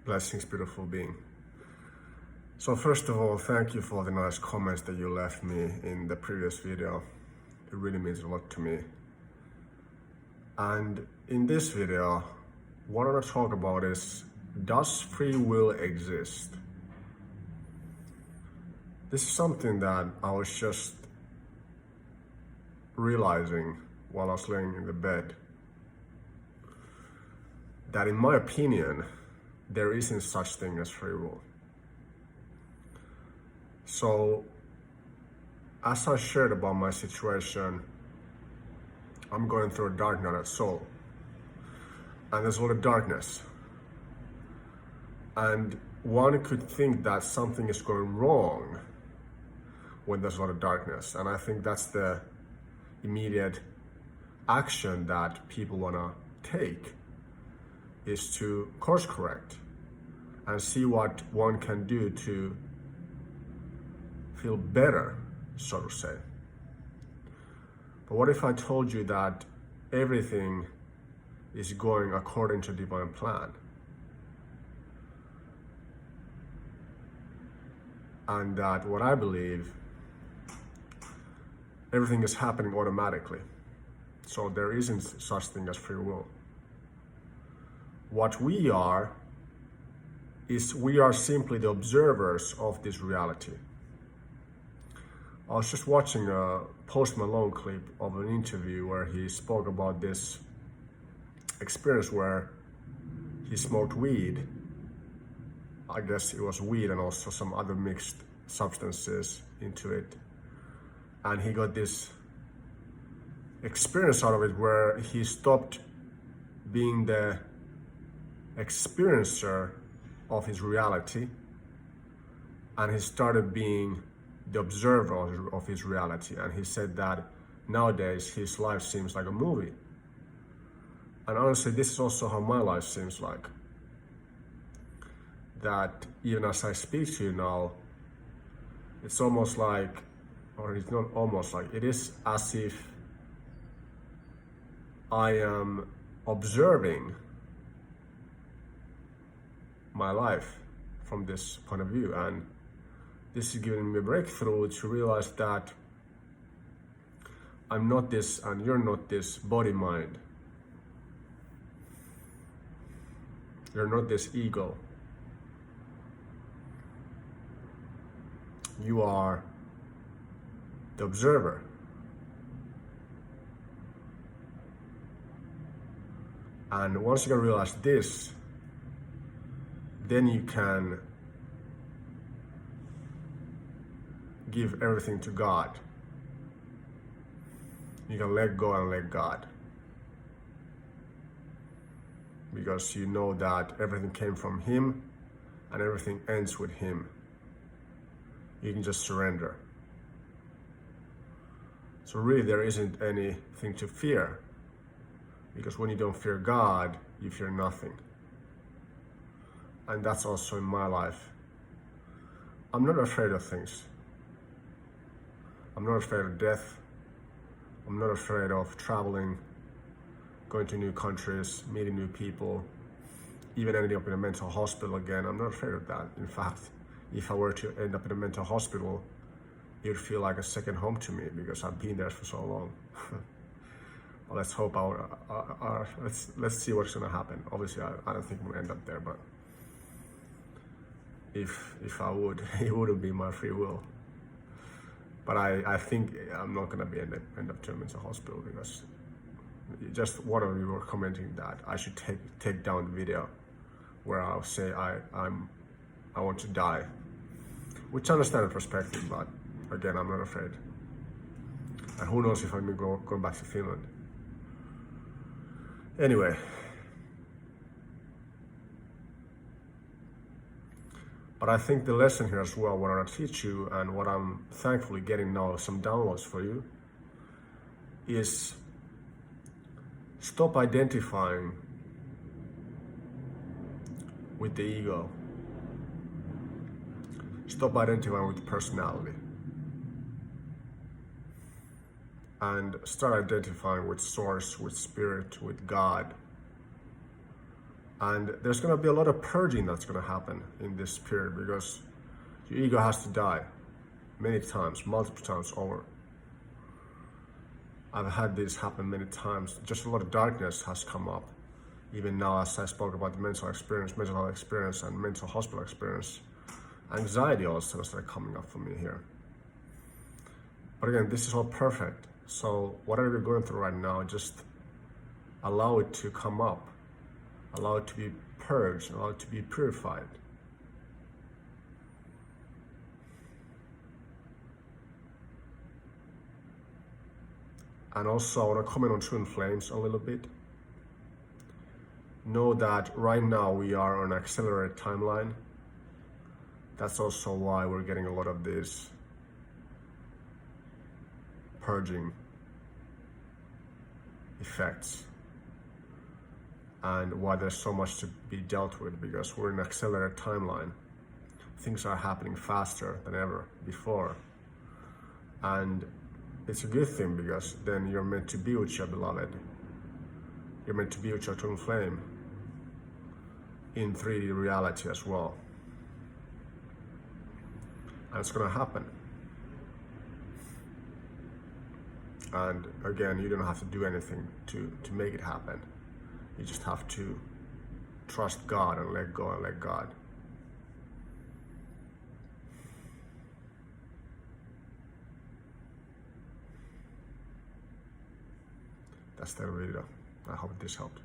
Blessings, beautiful being. So first of all, thank you for the nice comments that you left me in the previous video. It really means a lot to me. And in this video, what I want to talk about is, does free will exist? This is something that I was just realizing while I was laying in the bed. That in my opinion, there isn't such thing as free will. So, as I shared about my situation, I'm going through a dark night of soul. And there's a lot of darkness. And one could think that something is going wrong when there's a lot of darkness. And I think that's the immediate action that people want to take, is to course correct and see what one can do to feel better, so to say. But what if I told you that everything is going according to divine plan? And that what I believe, everything is happening automatically. So there isn't such thing as free will. What we are is we are simply the observers of this reality. I was just watching a Post Malone clip of an interview where he spoke about this experience where he smoked weed. I guess it was weed and also some other mixed substances into it. And he got this experience out of it where he stopped being the experiencer of his reality and he started being the observer of his reality. And he said that nowadays his life seems like a movie. And honestly, this is also how my life seems like. That even as I speak to you now, it's almost like, or it's not almost like, it is as if I am observing my life from this point of view. And this is giving me a breakthrough to realize that I'm not this and you're not this body-mind. You're not this ego. You are the observer. And once you can realize this, then you can give everything to God. You can let go and let God. Because you know that everything came from Him and everything ends with Him. You can just surrender. So really there isn't anything to fear. Because when you don't fear God, you fear nothing. And that's also in my life. I'm not afraid of things. I'm not afraid of death. I'm not afraid of traveling, going to new countries, meeting new people, even ending up in a mental hospital again. I'm not afraid of that. In fact, if I were to end up in a mental hospital, it would feel like a second home to me because I've been there for so long. Well, let's hope let's see what's gonna happen. Obviously, I don't think we'll end up there, but if I would, it wouldn't be my free will. But I think I'm not gonna end up to a mental hospital because just one of you were commenting that I should take down the video where I'll say I want to die, which I understand the perspective, but again, I'm not afraid. And who knows if I'm going back to Finland. Anyway, but I think the lesson here as well, what I want to teach you and what I'm thankfully getting now, some downloads for you, is stop identifying with the ego. Stop identifying with personality. And start identifying with source, with spirit, with God. And there's going to be a lot of purging that's going to happen in this period because your ego has to die many times, multiple times over. I've had this happen many times. Just a lot of darkness has come up. Even now, as I spoke about the mental experience, mental health experience, and mental hospital experience, anxiety also started coming up for me here. But again, this is all perfect. So whatever you're going through right now, just allow it to come up. Allow it to be purged, allow it to be purified. And also, I want to comment on Twin Flames a little bit. Know that right now we are on an accelerated timeline. That's also why we're getting a lot of these purging effects. And why there's so much to be dealt with, because we're in an accelerated timeline. Things are happening faster than ever before. And it's a good thing because then you're meant to be with your beloved. You're meant to be with your twin flame in 3D reality as well. And it's gonna happen. And again, you don't have to do anything to make it happen. You just have to trust God and let go and let God. That's the video. I hope this helped.